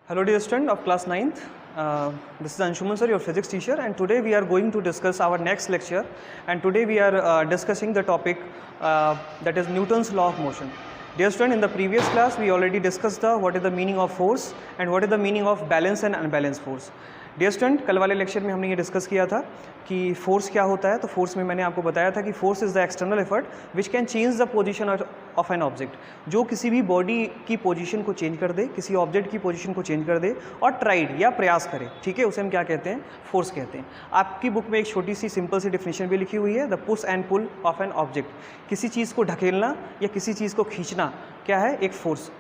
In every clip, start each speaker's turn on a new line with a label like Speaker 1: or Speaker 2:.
Speaker 1: Hello dear student of class 9th, this is Anshuman sir, your physics teacher, and today we are going to discuss our next lecture, and today we are discussing the topic that is Newton's law of motion. Dear student, in the previous class we already discussed what is the meaning of force and what is the meaning of balance and unbalanced force. Dear student, कल वाले lecture में हमने ये discuss किया था कि force क्या होता है. तो फोर्स में मैंने आपको बताया था कि force is the external effort which can change the position of an object, जो किसी भी बॉडी की पोजीशन को चेंज कर दे, किसी ऑब्जेक्ट की पोजीशन को चेंज कर दे और ट्राइड या प्रयास करे. ठीक है, उसे हम क्या कहते हैं? फोर्स कहते हैं. आपकी बुक में एक छोटी सी सिंपल सी डेफिनेशन भी लिखी हुई है, the push and pull of an object. किसी चीज़ को ढकेलना या किसी चीज़ को खींचना क्या है? एक फोर्स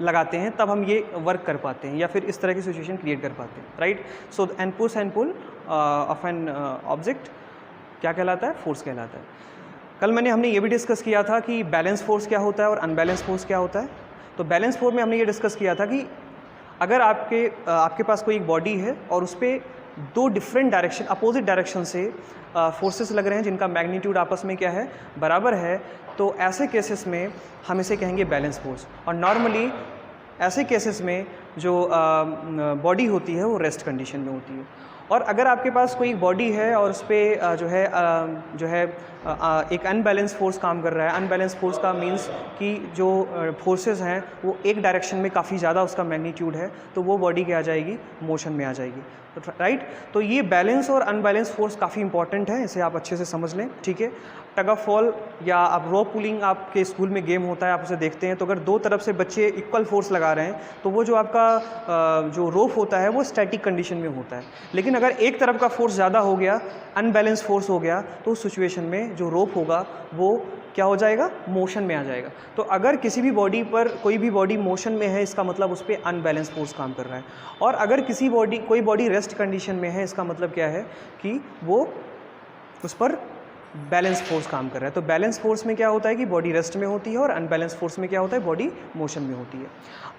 Speaker 1: लगाते हैं, तब हम ये वर्क कर पाते हैं या फिर इस तरह की सिचुएशन क्रिएट कर पाते हैं. Right. So and push and pull of an object क्या कहलाता है? फोर्स कहलाता है. कल हमने ये भी डिस्कस किया था कि बैलेंस फोर्स क्या होता है और अनबैलेंस फोर्स क्या होता है. तो बैलेंस फोर्स में हमने ये डिस्कस किया था कि अगर आपके पास कोई एक बॉडी है और उस पर दो डिफरेंट डायरेक्शन, अपोजिट डायरेक्शन से फोर्सेस लग रहे हैं जिनका मैग्नीट्यूड आपस में क्या है? बराबर है. तो ऐसे केसेस में हम इसे कहेंगे बैलेंस फोर्स. और नॉर्मली ऐसे केसेस में जो बॉडी होती है वो रेस्ट कंडीशन में होती है. और अगर आपके पास कोई बॉडी है और उस पर जो है एक अनबैलेंस फोर्स काम कर रहा है. अनबैलेंस फोर्स का मीन्स कि जो फोर्सेस हैं वो एक डायरेक्शन में काफ़ी ज़्यादा उसका मैग्नीट्यूड है, तो वो बॉडी क्या आ जाएगी? मोशन में आ जाएगी. राइट. तो ये बैलेंस और अनबैलेंस फोर्स काफ़ी इंपॉर्टेंट है, इसे आप अच्छे से समझ लें. ठीक है. टग ऑफ वॉल या आप रोप पुलिंग आपके स्कूल में गेम होता है, आप उसे देखते हैं. तो अगर दो तरफ से बच्चे इक्वल फोर्स लगा रहे हैं तो वो जो आपका जो रोप होता है वो स्टैटिक कंडीशन में होता है. लेकिन अगर एक तरफ का फोर्स ज़्यादा हो गया, अनबैलेंस फोर्स हो गया, तो उस सिचुएशन में जो रोप होगा वो क्या हो जाएगा? मोशन में आ जाएगा. तो अगर किसी भी बॉडी पर कोई भी बॉडी मोशन में है, इसका मतलब उस पर अनबैलेंस फोर्स काम कर रहा है. और अगर कोई बॉडी रेस्ट कंडीशन में है, इसका मतलब क्या है? कि वो उस पर बैलेंस फोर्स काम कर रहा है. तो बैलेंस फोर्स में क्या होता है कि बॉडी रेस्ट में होती है और अनबैलेंस फोर्स में क्या होता है? बॉडी मोशन में होती है.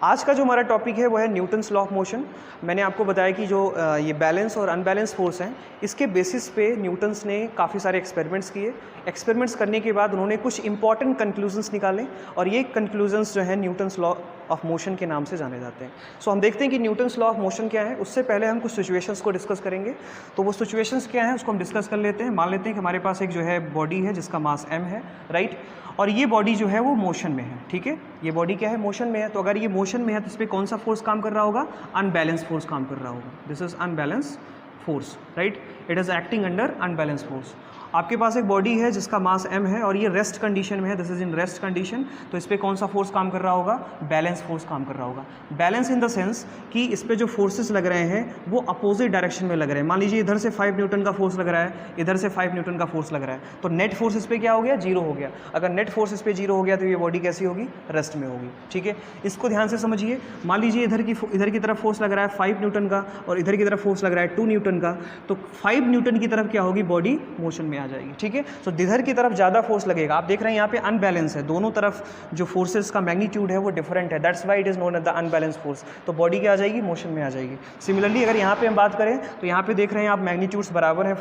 Speaker 1: आज का जो हमारा टॉपिक है वो है न्यूटन्स लॉ ऑफ मोशन. मैंने आपको बताया कि जो ये बैलेंस और अनबैलेंस फोर्स हैं, इसके बेसिस पे न्यूटन्स ने काफ़ी सारे एक्सपेरिमेंट्स किए. एक्सपेरिमेंट्स करने के बाद उन्होंने कुछ इंपॉर्टेंट कंक्लूजन्स निकाले और ये कंक्लूजन्स जो है न्यूटन्स लॉ ऑफ मोशन के नाम से जाने जाते हैं. सो हम देखते हैं कि न्यूटन्स लॉ ऑफ मोशन क्या है. उससे पहले हम कुछ सिचुएशंस को डिस्कस करेंगे. तो वो सिचुएशंस क्या हैं उसको हम डिस्कस कर लेते हैं. मान लेते हैं कि हमारे पास एक जो है बॉडी है जिसका मास m है. राइट. और ये बॉडी जो है वो मोशन में है. ठीक है. ये बॉडी क्या है? मोशन में है. तो अगर ये मोशन में है तो इस पर कौन सा फोर्स काम कर रहा होगा? अनबैलेंस फोर्स काम कर रहा होगा. This is unbalance force. Right. It is acting under unbalance force. आपके पास एक बॉडी है जिसका मास m है और ये रेस्ट कंडीशन में है. This is in rest condition. तो इस पर कौन सा फोर्स काम कर रहा होगा? बैलेंस फोर्स काम कर रहा होगा. बैलेंस इन द सेंस कि इस पर जो फोर्सेस लग रहे हैं वो अपोजिट डायरेक्शन में लग रहे हैं. मान लीजिए इधर से 5 न्यूटन का फोर्स लग रहा है, इधर से 5 न्यूटन का फोर्स लग रहा है. तो नेट फोर्स इस पर क्या हो गया? 0 हो गया. अगर नेट फोर्स इस पर 0 हो गया तो ये बॉडी कैसी होगी? रेस्ट में होगी. ठीक है. इसको ध्यान से समझिए. मान लीजिए इधर की तरफ फोर्स लग रहा है 5 न्यूटन का और इधर की तरफ फोर्स लग रहा है 2 न्यूटन का. तो 5 न्यूटन की तरफ क्या होगी? बॉडी मोशन में आ जाएगी. ठीक है. तो इधर की तरफ ज़्यादा फोर्स लगेगा. आप देख रहे हैं यहाँ पे अनबैलेंस है, दोनों तरफ जो फोर्सेस का मैग्नीट्यूड है वो डिफरेंट है. That's why it is known as the unbalance force. तो बॉडी क्या आ जाएगी? मोशन में आ जाएगी. सिमिलरली अगर यहाँ पे हम बात करें तो यहाँ पे देख रहे हैं आप मैग्नीट्यूड्स बराबर हैं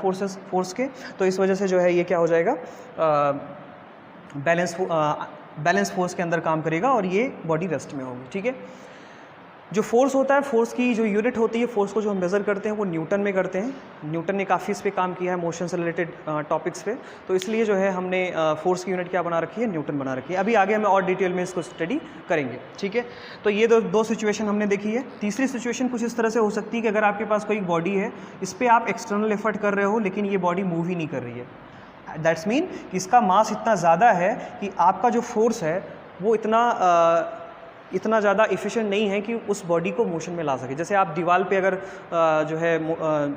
Speaker 1: फोर्स के. तो इस वजह से जो है ये क्या हो जाएगा? बैलेंस फोर्स के अंदर काम करेगा और ये बॉडी रेस्ट में होगी. ठीक है. जो फोर्स होता है, फोर्स की जो यूनिट होती है, फोर्स को जो हम मेज़र करते हैं वो न्यूटन में करते हैं. न्यूटन ने काफ़ी इस पे काम किया है मोशन से रिलेटेड टॉपिक्स पे. तो इसलिए जो है हमने फोर्स की यूनिट क्या बना रखी है? न्यूटन बना रखी है. अभी आगे हम और डिटेल में इसको स्टडी करेंगे. ठीक है. तो ये दो सिचुएशन हमने देखी है. तीसरी सिचुएशन कुछ इस तरह से हो सकती है कि अगर आपके पास कोई बॉडी है, इस पर आप एक्सटर्नल एफर्ट कर रहे हो लेकिन ये बॉडी मूव ही नहीं कर रही है. दैट्स मीन कि इसका मास इतना ज़्यादा है कि आपका जो फोर्स है वो इतना ज़्यादा इफ़िशिएंट नहीं है कि उस बॉडी को मोशन में ला सके. जैसे आप दीवार पे अगर जो है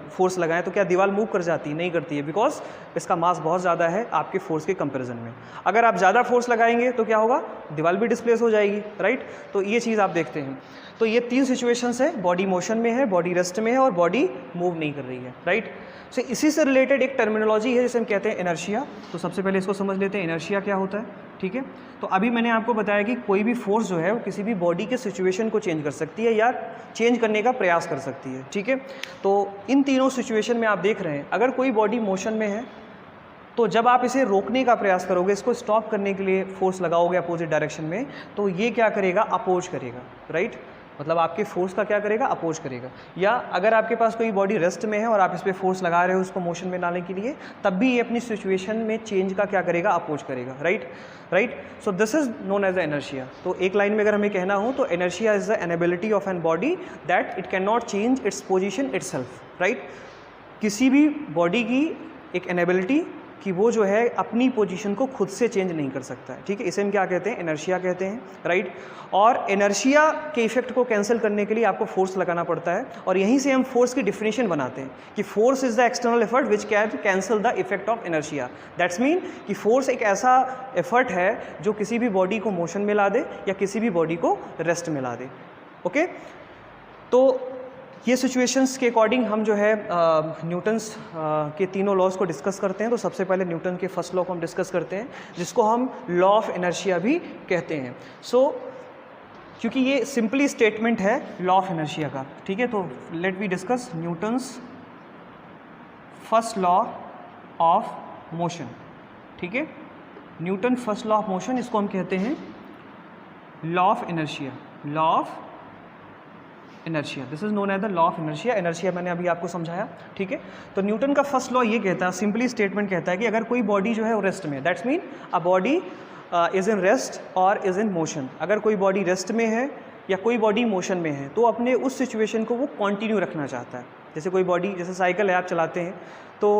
Speaker 1: फोर्स लगाएं तो क्या दीवार मूव कर जाती है? नहीं करती है, बिकॉज इसका मास बहुत ज़्यादा है आपके फोर्स के कंपैरिजन में. अगर आप ज़्यादा फोर्स लगाएंगे तो क्या होगा? दीवार भी डिस्प्लेस हो जाएगी. राइट. तो ये चीज़ आप देखते हैं. तो ये 3 सिचुएशंस है. बॉडी मोशन में है, बॉडी रेस्ट में है और बॉडी मूव नहीं कर रही है. राइट. सो इसी से रिलेटेड एक टर्मिनोलॉजी है जिसे हम कहते हैं इनर्शिया. तो सबसे पहले इसको समझ लेते हैं इनर्शिया क्या होता है. ठीक है. तो अभी मैंने आपको बताया कि कोई भी फोर्स जो है वो किसी भी बॉडी के सिचुएशन को चेंज कर सकती है या चेंज करने का प्रयास कर सकती है. ठीक है. तो इन तीनों सिचुएशन में आप देख रहे हैं अगर कोई बॉडी मोशन में है तो जब आप इसे रोकने का प्रयास करोगे, इसको स्टॉप करने के लिए फोर्स लगाओगे अपोजिट डायरेक्शन में, तो ये क्या करेगा? अपोज करेगा. राइट. मतलब आपके फोर्स का क्या करेगा, अपोज करेगा। या अगर आपके पास कोई बॉडी रेस्ट में है और आप इस पर फोर्स लगा रहे हो उसको मोशन में लाने के लिए, तब भी ये अपनी सिचुएशन में चेंज का क्या करेगा, अपोज करेगा। Right. So this is known as the inertia. तो एक लाइन में अगर हमें कहना हो तो inertia is the inability of an body that it can not change its position itself. Right. किसी भी बॉडी की एक इनएबिलिटी कि वो जो है अपनी पोजीशन को खुद से चेंज नहीं कर सकता है। ठीक है, इसे हम क्या कहते हैं, इनर्शिया कहते हैं। राइट। और इनर्शिया के इफेक्ट को कैंसिल करने के लिए आपको फोर्स लगाना पड़ता है, और यहीं से हम फोर्स की डिफिनेशन बनाते हैं कि force is the external effort which can cancel the effect of inertia. That's mean कि फोर्स एक ऐसा एफर्ट है जो किसी भी बॉडी को मोशन में ला दे या किसी भी बॉडी को रेस्ट में ला दे। ओके, तो ये सिचुएशंस के अकॉर्डिंग हम जो है न्यूटन्स के तीनों लॉज को डिस्कस करते हैं। तो सबसे पहले न्यूटन के फर्स्ट लॉ को हम डिस्कस करते हैं, जिसको हम लॉ ऑफ इनर्शिया भी कहते हैं। सो क्योंकि ये सिंपली स्टेटमेंट है लॉ ऑफ इनर्शिया का, ठीक है, तो let we discuss Newton's first law of motion. ठीक है, Newton first law of motion, इसको हम कहते हैं law of inertia. Law of inertia, this is known as the law of inertia. Inertia मैंने अभी आपको समझाया। ठीक है, तो न्यूटन का फर्स्ट लॉ ये कहता है, सिंपली स्टेटमेंट कहता है कि अगर कोई बॉडी जो है वो रेस्ट में, that's mean a body is in rest और इज इन मोशन। अगर कोई बॉडी रेस्ट में है या कोई बॉडी मोशन में है तो अपने उस सिचुएशन को वो कंटिन्यू रखना चाहता है। जैसे कोई बॉडी, जैसे साइकिल है आप चलाते हैं तो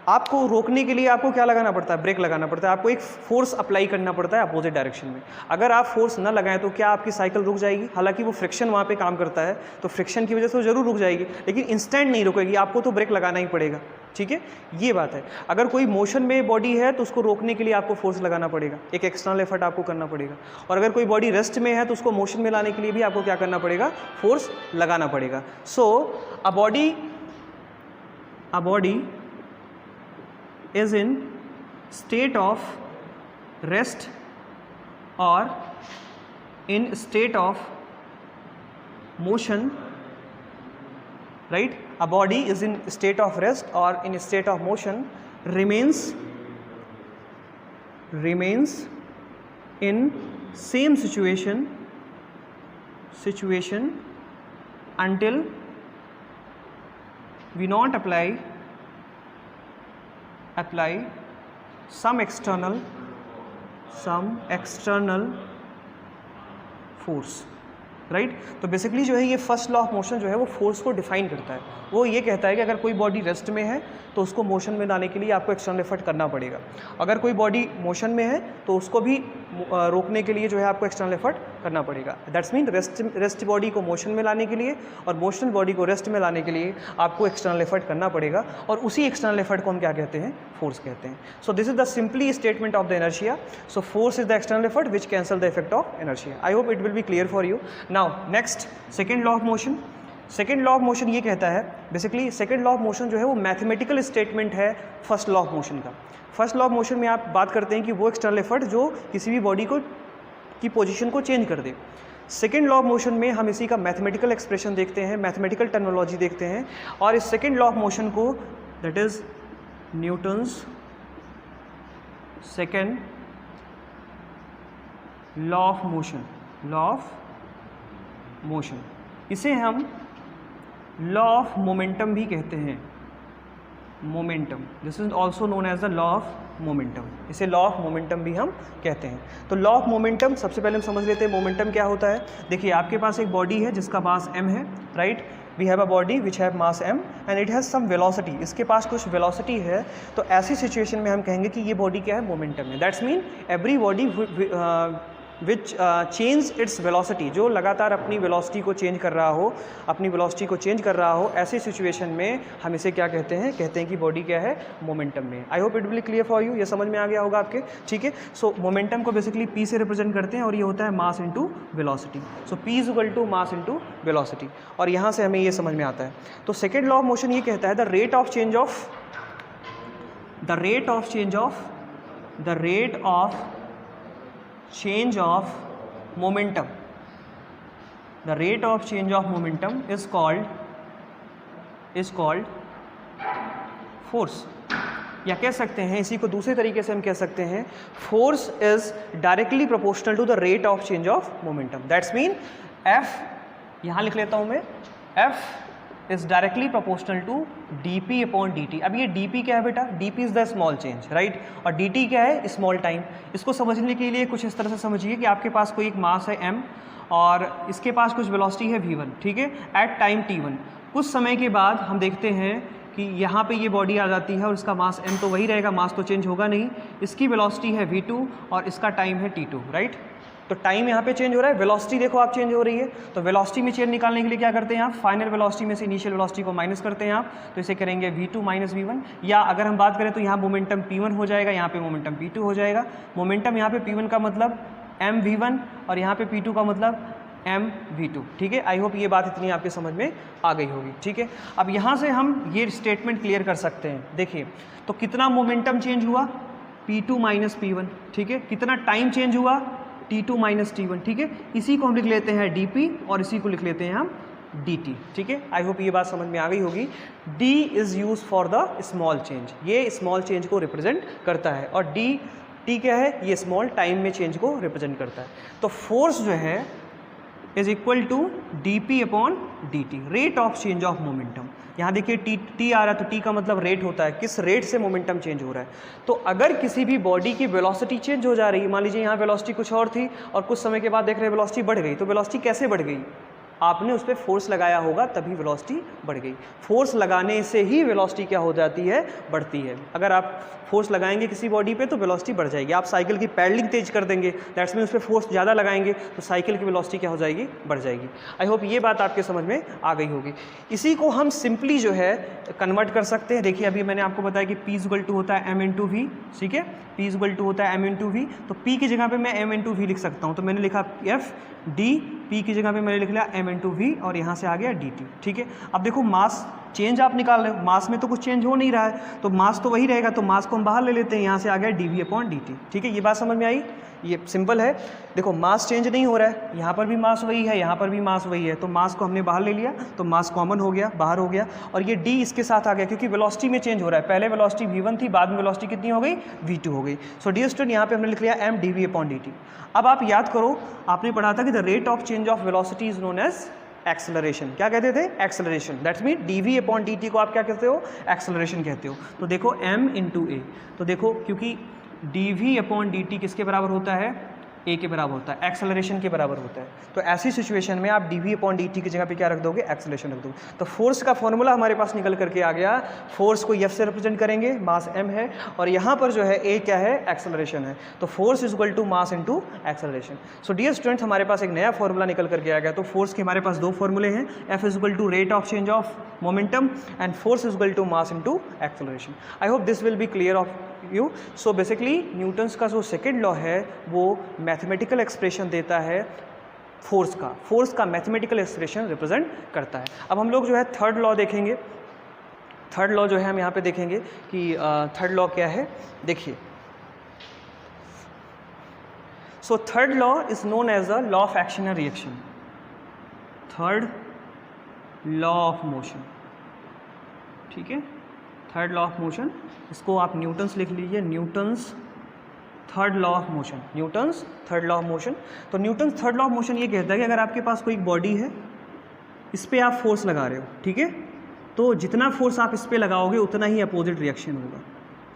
Speaker 1: आपको रोकने के लिए आपको क्या लगाना पड़ता है, ब्रेक लगाना पड़ता है, आपको एक फोर्स अप्लाई करना पड़ता है अपोजिट डायरेक्शन में। अगर आप फोर्स न लगाएं तो क्या आपकी साइकिल रुक जाएगी? हालांकि वो फ्रिक्शन वहाँ पे काम करता है, तो फ्रिक्शन की वजह से वो जरूर रुक जाएगी, लेकिन इंस्टेंट नहीं रुकेगी, आपको तो ब्रेक लगाना ही पड़ेगा। ठीक है, ये बात है। अगर कोई मोशन में बॉडी है तो उसको रोकने के लिए आपको फोर्स लगाना पड़ेगा, एक एक्सटर्नल एफर्ट आपको करना पड़ेगा। और अगर कोई बॉडी रेस्ट में है तो उसको मोशन में लाने के लिए भी आपको क्या करना पड़ेगा, फोर्स लगाना पड़ेगा। So a body is in state of rest or in state of motion, right? A body is in state of rest or in state of motion remains in same situation until we not apply some external force, right. तो basically जो है ये first law of motion जो है वो force को define करता है। वो ये कहता है कि अगर कोई बॉडी रेस्ट में है तो उसको मोशन में लाने के लिए आपको एक्सटर्नल एफर्ट करना पड़ेगा। अगर कोई बॉडी मोशन में है तो उसको भी रोकने के लिए जो है आपको एक्सटर्नल एफर्ट करना पड़ेगा। दैट्स मीन रेस्ट बॉडी को मोशन में लाने के लिए और मोशन बॉडी को रेस्ट में लाने के लिए आपको एक्सटर्नल एफर्ट करना पड़ेगा, और उसी एक्सटर्नल एफर्ट को हम क्या कहते हैं, फोर्स कहते हैं। सो this is the simply statement of the inertia. So force is the external effort which cancel the effect of inertia. I hope it will be clear for you. Now next, second law of motion. Second law of motion ये कहता है, basically second law of motion जो है वो mathematical statement है first law of motion का। First law of motion में आप बात करते हैं कि वो एक्सटर्नल एफर्ट जो किसी भी बॉडी को की पोजीशन को चेंज कर दे। सेकेंड लॉ ऑफ मोशन में हम इसी का मैथमेटिकल एक्सप्रेशन देखते हैं, मैथमेटिकल टर्मिनोलॉजी देखते हैं, और इस सेकेंड लॉ ऑफ मोशन को, that is Newton's second law of motion, law of motion, इसे हम लॉ ऑफ मोमेंटम भी कहते हैं। Momentum, this is also known as the law of momentum. इसे लॉ ऑफ मोमेंटम भी हम कहते हैं। तो लॉ ऑफ मोमेंटम, सबसे पहले हम समझ लेते हैं मोमेंटम क्या होता है। देखिए, आपके पास एक बॉडी है जिसका मास m है, right. We have a body which have mass m and it has some velocity. इसके पास कुछ वेलोसिटी है, तो ऐसी सिचुएशन में हम कहेंगे कि ये बॉडी क्या है, मोमेंटम है। That's mean every body which change its velocity, जो लगातार अपनी वेलोसिटी को चेंज कर रहा हो, अपनी वेलोसिटी को चेंज कर रहा हो, ऐसी सिचुएशन में हम इसे क्या कहते हैं, कहते हैं कि बॉडी क्या है, मोमेंटम में। I hope it will clear for you, ये समझ में आ गया होगा आपके। ठीक है, सो मोमेंटम को बेसिकली p से रिप्रेजेंट करते हैं और ये होता है mass into velocity. So p is equal to mass into velocity, और यहाँ से हमें ये समझ में आता है। तो सेकेंड लॉ ऑफ मोशन ये कहता है the rate of change of momentum, the rate of change of momentum is called force, या कह सकते हैं इसी को दूसरे तरीके से हम कह सकते हैं force is directly proportional to the rate of change of momentum. That's mean F यहाँ लिख लेता हूँ मैं, F is directly proportional to dp upon dt। अब ये dp क्या है बेटा, dp is the small change, right, और dt क्या है, स्मॉल टाइम। इसको समझने के लिए कुछ इस तरह से समझिए कि आपके पास कोई एक मास है m और इसके पास कुछ वेलोसिटी है v1, ठीक है, एट टाइम t1। कुछ समय के बाद हम देखते हैं कि यहाँ पे ये बॉडी आ जाती है और इसका मास m तो वही रहेगा, मास तो चेंज होगा नहीं। इसकी वेलोसिटी है v2 और इसका टाइम है t2, राइट। तो टाइम यहाँ पे चेंज हो रहा है, वेलोसिटी देखो आप चेंज हो रही है। तो वेलोसिटी में चेंज निकालने के लिए क्या करते हैं आप, फाइनल वेलोसिटी में से इनिशियल वेलोसिटी को माइनस करते हैं आप, तो इसे करेंगे v2 माइनस v1। या अगर हम बात करें तो यहाँ मोमेंटम p1 हो जाएगा, यहाँ पे मोमेंटम p2 हो जाएगा। मोमेंटम यहाँ पे p1 का मतलब m v1 और यहाँ पे p2 का मतलब m v2, ठीक है। आई होप ये बात इतनी आपके समझ में आ गई होगी, ठीक है। अब यहाँ से हम ये स्टेटमेंट क्लियर कर सकते हैं। देखिए तो कितना मोमेंटम चेंज हुआ, p2 माइनस p1, ठीक है। कितना टाइम चेंज हुआ, t2 माइनस t1, ठीक है। इसी को हम लिख लेते हैं dp और इसी को लिख लेते हैं हम dt, ठीक है। आई होप ये बात समझ में आ गई होगी। d is use for the small change, ये स्मॉल चेंज को रिप्रेजेंट करता है, और t क्या है, ये स्मॉल टाइम में चेंज को रिप्रेजेंट करता है। तो फोर्स जो है is equal to dp upon dt, rate of change of momentum. यहाँ देखिए t आ रहा है, तो t का मतलब रेट होता है, किस रेट से मोमेंटम चेंज हो रहा है। तो अगर किसी भी बॉडी की वेलोसिटी चेंज हो जा रही है, मान लीजिए यहाँ वेलोसिटी कुछ और थी और कुछ समय के बाद देख रहे हैं वेलोसिटी बढ़ गई, तो वेलोसिटी कैसे बढ़ गई, आपने उस पर फोर्स लगाया होगा तभी वेलोसिटी बढ़ गई। फोर्स लगाने से ही वेलोसिटी क्या हो जाती है, बढ़ती है। अगर आप फोर्स लगाएंगे किसी बॉडी पे तो वेलोसिटी बढ़ जाएगी। आप साइकिल की पैडलिंग तेज कर देंगे, दैट्स मीन उस पर फोर्स ज़्यादा लगाएंगे तो साइकिल की वेलोसिटी क्या हो जाएगी, बढ़ जाएगी। आई होप ये बात आपके समझ में आ गई होगी। इसी को हम सिंपली जो है कन्वर्ट कर सकते हैं। देखिए अभी मैंने आपको बताया कि P इक्वल टू होता है m इंटू वी, ठीक है। P इक्वल टू होता है m इंटू वी, तो P की जगह पे मैं m इंटू वी लिख सकता हूँ। तो मैंने लिखा F D, P की जगह पे मैंने लिख लिया m इंटू वी और यहाँ से आ गया dt, ठीक है। अब देखो मास चेंज आप निकाल रहे हो, मास में तो कुछ चेंज हो नहीं रहा है, तो मास तो वही रहेगा, तो मास को हम बाहर ले लेते हैं। यहाँ से आ गया dv अपॉन dt, ठीक है। ये बात समझ में आई, ये सिंपल है। देखो मास चेंज नहीं हो रहा है, यहाँ पर भी मास वही है, यहाँ पर भी मास वही है, तो मास को हमने बाहर ले लिया, तो मास कॉमन हो गया, बाहर हो गया, और ये d इसके साथ आ गया क्योंकि वेलोसिटी में चेंज हो रहा है। पहले वेलोसिटी v1 थी, बाद में वेलोसिटी कितनी हो गई, v2 हो गई। सो डियर स्टूडेंट यहाँ पे हमने लिख लिया m dv अपॉन dt। अब आप याद करो, आपने पढ़ा था कि the rate of change of velocity is known as acceleration. क्या कहते थे, acceleration. That's mean dv upon dt को आप क्या कहते हो, एक्सेलरेशन कहते हो। तो देखो m इंटू ए, तो देखो क्योंकि dv अपॉन dt किसके बराबर होता है, a के बराबर होता है, एक्सेलरेशन के बराबर होता है। तो ऐसी सिचुएशन में आप dv अपॉन dt की जगह पे क्या रख दोगे, एक्सेलरेशन रख दोगे। तो फोर्स का फॉर्मूला हमारे पास निकल करके आ गया। फोर्स को f से रिप्रेजेंट करेंगे, मास m है, और यहाँ पर जो है a क्या है, एक्सेलरेशन है। तो force is equal to mass into acceleration. So dear students हमारे पास एक नया फॉर्मूला निकल करके आ गया। तो फोर्स के हमारे पास दो फॉर्मूले हैं, f is equal to rate of change of momentum and force is equal to mass into acceleration. I hope this will be clear of you. So basically Newton's का जो सेकेंड लॉ है वो mathematical expression देता है force का mathematical expression represent करता है। अब हम लोग जो है थर्ड लॉ देखेंगे। थर्ड लॉ जो है हम यहाँ पे देखेंगे कि थर्ड लॉ क्या है, देखिए। So third law is known as a law of action and reaction. Third law of motion, ठीक है, थर्ड लॉ ऑफ मोशन, इसको आप न्यूटन्स लिख लीजिए, Newton's third law of motion, Newton's third law of motion. तो Newton's third law of motion ये कहता है कि अगर आपके पास कोई बॉडी है, इस पर आप फोर्स लगा रहे हो, ठीक है, तो जितना फोर्स आप इस पर लगाओगे उतना ही अपोजिट रिएक्शन होगा,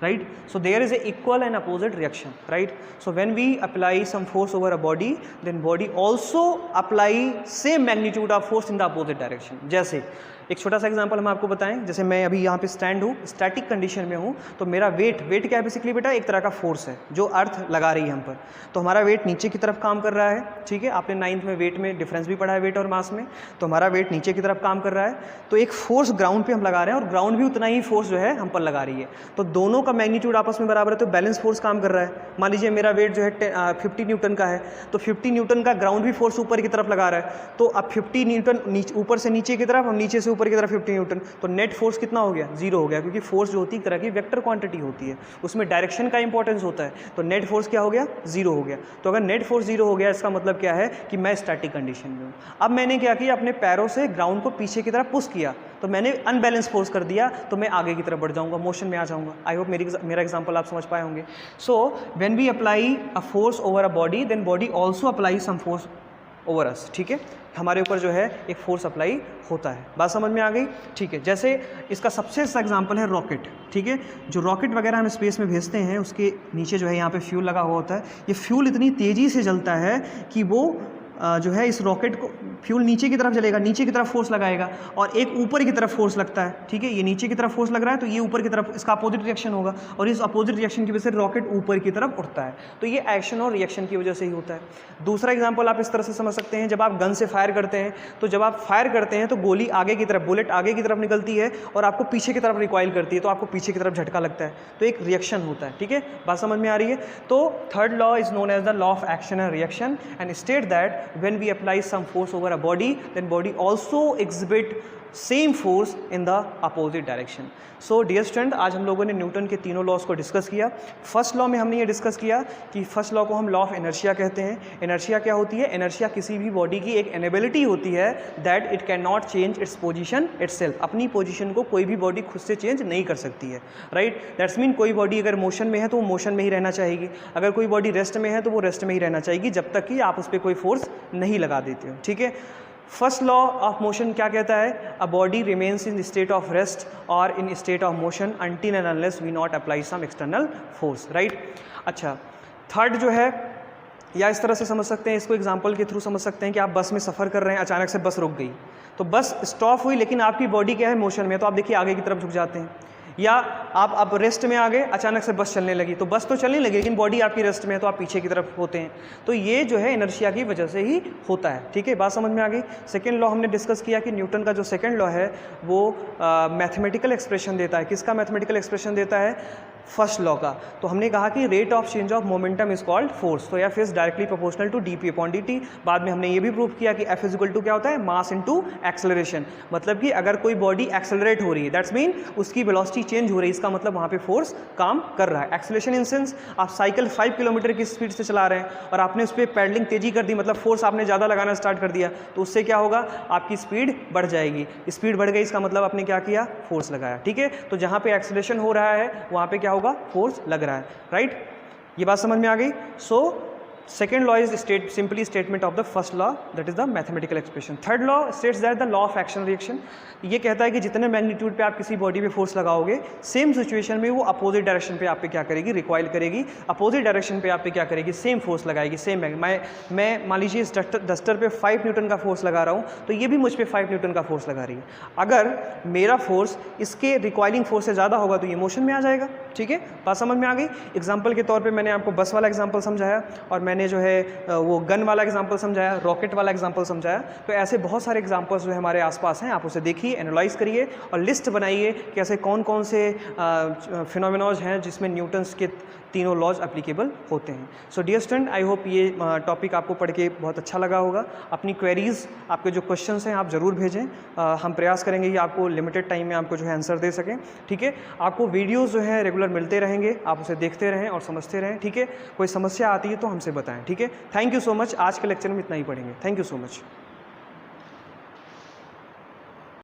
Speaker 1: right? So there is a equal and opposite reaction, right? So when we apply some force over a body, then body also apply same magnitude of force in the opposite direction. जैसे एक छोटा सा example हम आपको बताएं, जैसे मैं अभी यहाँ पे स्टैंड हूँ, स्टैटिक कंडीशन में हूँ, तो मेरा वेट क्या है बेसिकली बेटा, एक तरह का फोर्स है जो अर्थ लगा रही है हम पर। तो हमारा वेट नीचे की तरफ काम कर रहा है, ठीक है। आपने 9th में वेट में डिफरेंस भी पढ़ा है, वेट और मास में। तो हमारा वेट नीचे की तरफ काम कर रहा है, तो एक फोर्स ग्राउंड पे हम लगा रहे हैं और ग्राउंड भी उतना ही फोर्स जो है हम पर लगा रही है। तो दोनों का मैग्नीट्यूड आपस में बराबर है, तो बैलेंस फोर्स काम कर रहा है। मान लीजिए मेरा वेट जो है 50 न्यूटन का है, तो 50 न्यूटन का ग्राउंड भी फोर्स ऊपर की तरफ लगा रहा है, तो अब 50 न्यूटन ऊपर से नीचे की तरफ और नीचे से ऊपर की तरफ 50 न्यूटन, तो नेट फोर्स कितना हो गया, 0 हो गया, क्योंकि फोर्स जो होती है एक तरह की वेक्टर क्वांटिटी होती है, उसमें डायरेक्शन का इंपॉर्टेंस होता है। तो नेट फोर्स क्या हो गया, 0 हो गया। तो अगर नेट फोर्स 0 हो गया, इसका मतलब क्या है कि मैं स्टैटिक कंडीशन में हूँ। अब मैंने क्या किया, अपने पैरों से ग्राउंड को पीछे की तरफ पुश किया, तो मैंने अनबैलेंस फोर्स कर दिया, तो मैं आगे की तरफ बढ़ जाऊँगा, मोशन में आ जाऊँगा। आई होप मेरा एग्जाम्पल आप समझ पाए होंगे। So when we apply a force over a body, then body also apply some force over us, ठीक है। हमारे ऊपर जो है एक फोर्स अप्लाई होता है। बात समझ में आ गई? ठीक है। जैसे इसका सबसे अच्छा एग्जांपल है रॉकेट, ठीक है। जो रॉकेट वगैरह हम स्पेस में भेजते हैं उसके नीचे जो है यहाँ पे फ्यूल लगा हुआ होता है। ये फ्यूल इतनी तेज़ी से जलता है कि वो जो है इस रॉकेट को फ्यूल नीचे की तरफ जलेगा, नीचे की तरफ फोर्स लगाएगा और एक ऊपर की तरफ फोर्स लगता है, ठीक है। ये नीचे की तरफ फोर्स लग रहा है तो ये ऊपर की तरफ, इसका अपोजिट रिएक्शन होगा और इस अपोजिट रिएक्शन की वजह से रॉकेट ऊपर की तरफ उठता है। तो ये एक्शन और रिएक्शन की वजह से ही होता है। दूसरा एग्जांपल आप इस तरह से समझ सकते हैं, जब आप गन से फायर करते हैं तो जब आप फायर करते हैं तो गोली आगे की तरफ, बुलेट आगे की तरफ निकलती है और आपको पीछे की तरफ रिकॉइल करती है, तो आपको पीछे की तरफ झटका लगता है, तो एक रिएक्शन होता है, ठीक है। बात समझ में आ रही है? तो third law is known as the law of action and reaction and state that when we apply some force over a body, then body also exhibit same force in the opposite direction. So dear student, आज हम लोगों ने Newton के तीनों laws को discuss किया। First law में हमने ये डिस्कस किया कि फर्स्ट लॉ को हम लॉ ऑफ इनर्शिया कहते हैं। इनर्शिया क्या होती है? इनर्शिया किसी भी बॉडी की एक इनेबिलिटी होती है that it can not change its position itself. अपनी पोजीशन को कोई भी बॉडी खुद से चेंज नहीं कर सकती है, राइट। दैट्स मीन कोई बॉडी अगर मोशन में है तो वो मोशन में ही रहना चाहेगी, अगर कोई बॉडी रेस्ट में है तो वो रेस्ट में ही रहना चाहेगी जब तक कि आप उस पर कोई फोर्स नहीं लगा देते हो, ठीक है। फर्स्ट लॉ ऑफ मोशन क्या कहता है? A body remains in state of rest और in state of motion until and unless we not apply some external force, right. अच्छा, थर्ड जो है, या इस तरह से समझ सकते हैं, इसको एग्जांपल के थ्रू समझ सकते हैं कि आप बस में सफ़र कर रहे हैं, अचानक से बस रुक गई, तो बस स्टॉप हुई लेकिन आपकी बॉडी क्या है? मोशन में, तो आप देखिए आगे की तरफ झुक जाते हैं। या आप रेस्ट में आ गए, अचानक से बस चलने लगी, तो बस तो चलने लगी लेकिन बॉडी आपकी रेस्ट में है तो आप पीछे की तरफ होते हैं। तो ये जो है इनर्शिया की वजह से ही होता है, ठीक है। बात समझ में आ गई? सेकेंड लॉ हमने डिस्कस किया कि न्यूटन का जो सेकेंड लॉ है वो मैथमेटिकल एक्सप्रेशन देता है। किसका मैथमेटिकल एक्सप्रेशन देता है? फर्स्ट लॉ का। तो हमने कहा कि rate of change of momentum is called force, तो F is directly proportional to d p upon d t. बाद में हमने ये भी प्रूव किया कि एफ इज इक्वल टू क्या होता है? Mass into acceleration. मतलब कि अगर कोई बॉडी एक्सेलरेट हो रही है दैट्स मीन उसकी वेलोसिटी चेंज हो रही है, इसका मतलब वहाँ पे फोर्स काम कर रहा है। एक्सेलरेशन इन सेंस आप साइकिल 5 किलोमीटर की स्पीड से चला रहे हैं और आपने उस पर पैडलिंग तेजी कर दी, मतलब फोर्स आपने ज़्यादा लगाना स्टार्ट कर दिया, तो उससे क्या होगा? आपकी स्पीड बढ़ जाएगी। स्पीड बढ़ गई, इसका मतलब आपने क्या किया? फोर्स लगाया, ठीक है। तो जहाँ पे एक्सेलरेशन हो रहा है वहाँ पे क्या होगा? फोर्स लग रहा है, राइट। ये बात समझ में आ गई? सो second law is simply statement of the first law, that is the mathematical expression. Third law states that the law of action reaction, ये कहता है कि जितने मैग्नीट्यूड पे आप किसी बॉडी पे फोर्स लगाओगे सेम सिचुएशन में वो अपोजिट डायरेक्शन पे आप पे क्या करेगी? रिकॉइल करेगी। अपोजिट डायरेक्शन पे आप पे क्या करेगी? सेम फोर्स लगाएगी, सेम। मैं मान लीजिए इस डस्टर पे 5 न्यूटन का फोर्स लगा रहा हूँ तो ये भी मुझ पे 5 न्यूटन का फोर्स लगा रही है। अगर मेरा फोर्स इसके रिकॉइलिंग फोर्स से ज़्यादा होगा तो ये मोशन में आ जाएगा, ठीक है। बात समझ में आ गई? एग्जाम्पल के तौर पर मैंने आपको बस वाला एग्जाम्पल समझाया और मैंने जो है वो गन वाला एग्जांपल समझाया, रॉकेट वाला एग्जांपल समझाया। तो ऐसे बहुत सारे एग्जांपल्स जो हमारे आसपास हैं, आप उसे देखिए, एनालाइज करिए और लिस्ट बनाइए कि ऐसे कौन कौन से फिनोमेनॉज हैं जिसमें न्यूटन्स के तीनों लॉज एप्लीकेबल होते हैं। So dear student, I hope ये टॉपिक आपको पढ़ के बहुत अच्छा लगा होगा। अपनी क्वेरीज, आपके जो क्वेश्चंस हैं आप ज़रूर भेजें। हम प्रयास करेंगे कि आपको लिमिटेड टाइम में आपको जो है आंसर दे सकें, ठीक है। आपको वीडियोज़ जो है रेगुलर मिलते रहेंगे, आप उसे देखते रहें और समझते रहें, ठीक है। कोई समस्या आती है तो हमसे बताएं, ठीक है। Thank you so much. आज के लेक्चर में इतना ही पढ़ेंगे। Thank you so much.